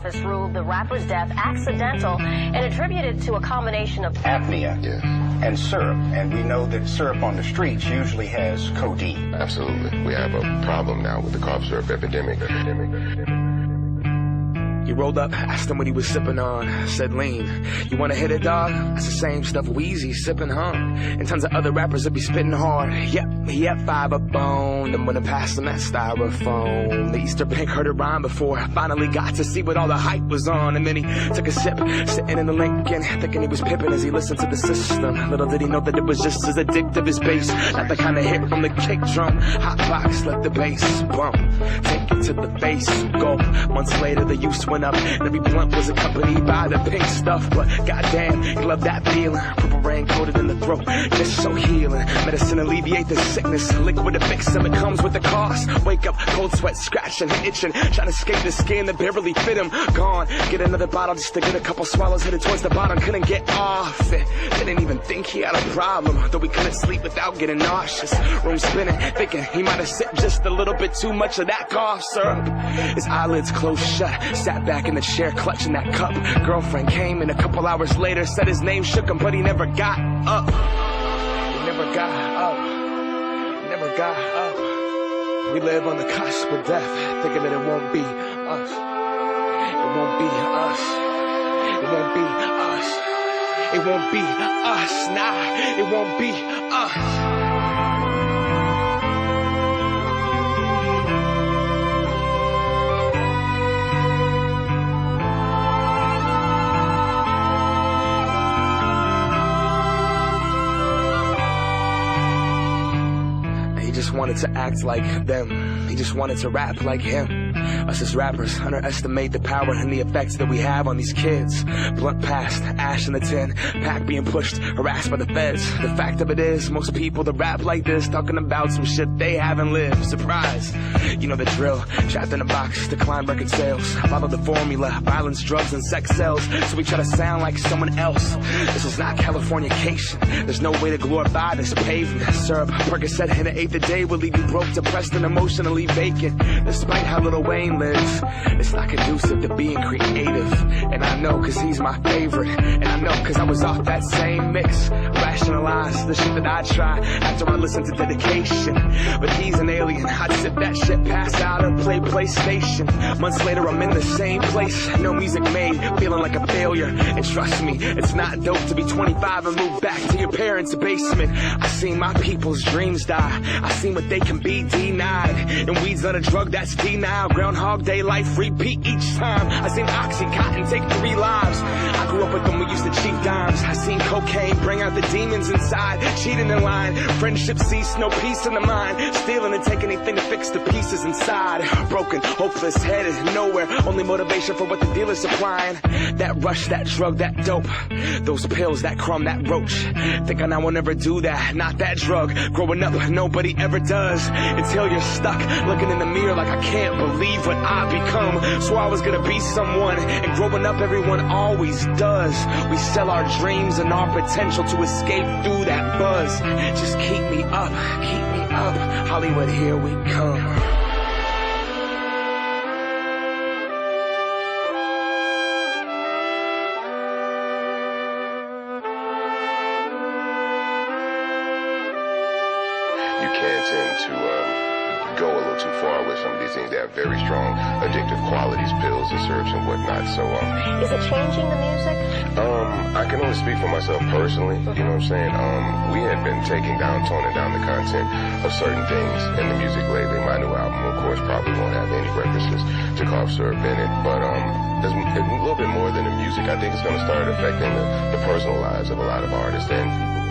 office ruled the rapper's death accidental and attributed to a combination of apnea and syrup. And we know that syrup on the streets usually has codeine. Absolutely. We have a problem now with the cough syrup epidemic. He rolled up, asked him what he was sipping on. Said, lean. You wanna hit it, dog? That's the same stuff Weezy's sipping, huh? And tons of other rappers that be spitting hard. Yep, he had 5 up on them when I passed him that styrofoam. The Easter Pink heard it rhyme before I finally got to see what all the hype was on. And then he took a sip, sitting in the Lincoln, thinking he was pippin' as he listened to the system. Little did he know that it was just as addictive as bass. Not the kind of hit from the kick drum. Hot box, let the bass bump. Take it to the face, go. Months later, the use went up, and every blunt was accompanied by the pink stuff. But goddamn, he loved that feeling. Purple rain coated in the throat, just so healing. Medicine alleviate the sickness, liquid to fix them. It comes with the cost. Wake up, cold sweat, scratching, itching, trying to escape the skin that barely fit him. Gone, get another bottle just to get a couple swallows. Headed towards the bottom, couldn't get off it. Didn't even think he had a problem, though he couldn't sleep without getting nauseous. Room spinning, thinking he might have sipped just a little bit too much of that cough syrup. His eyelids closed shut, sat back in the chair clutching that cup. Girlfriend came in a couple hours later, said his name shook him, but he never got up. He never got up. He never got up. We live on the cusp of death, thinking that it won't be us. It won't be us. It won't be us. It won't be us. Nah, it won't be us. He just wanted to act like them. He just wanted to rap like him. Us as rappers underestimate the power and the effects that we have on these kids. Blunt past, ash in the tin, pack being pushed, harassed by the feds. The fact of it is, most people that rap like this talking about some shit they haven't lived. Surprise, you know the drill. Trapped in a box, decline record sales. Follow the formula, violence, drugs, and sex sells. So we try to sound like someone else. This was not Californication. There's no way to glorify this pavement. Syrup, Percocet, and an eighth a day will leave you broke, depressed, and emotionally vacant. Despite how Lil Wayne lives, it's not conducive to being creative. And I know cause he's my favorite. And I know cause I was off that same mix. Rationalize the shit that I try after I listen to Dedication. But he's an alien, I'd sip that shit, pass out, or play PlayStation. Months later I'm in the same place, no music made, feeling like a failure. And trust me, it's not dope to be 25 and move back to your parents' basement. I seen my people's dreams die, I seen what they can be denied. And weed's not a drug, that's denial. Groundhog Day life, repeat each time. I seen Oxycontin take 3 lives. I grew up with them, we used to cheat dimes. I seen cocaine bring out the demons inside. Cheating in line, friendship cease, no peace in the mind. Stealing and take anything to fix the pieces inside. Broken, hopeless, headed nowhere. Only motivation for what the dealer's supplying. That rush, that drug, that dope. Those pills, that crumb, that roach. Think I will never do that, not that drug. Growing up, nobody ever does. Until you're stuck, looking in the mirror like I can't believe what I've become. Swore I was gonna be someone, and growing up everyone always does. We sell our dreams and our potential to escape through that buzz. Just keep me up, Hollywood, here we come. You can tend to go a little too far with some of these things. They have very strong addictive qualities, pills and syrups and whatnot. So Is it changing the music? I can only speak for myself personally, you know what I'm saying? We had been toning down the content of certain things in the music lately. My new album, of course, probably won't have any references to cough syrup in it, but there's a little bit more than the music. I think it's going to start affecting the personal lives of a lot of artists and people.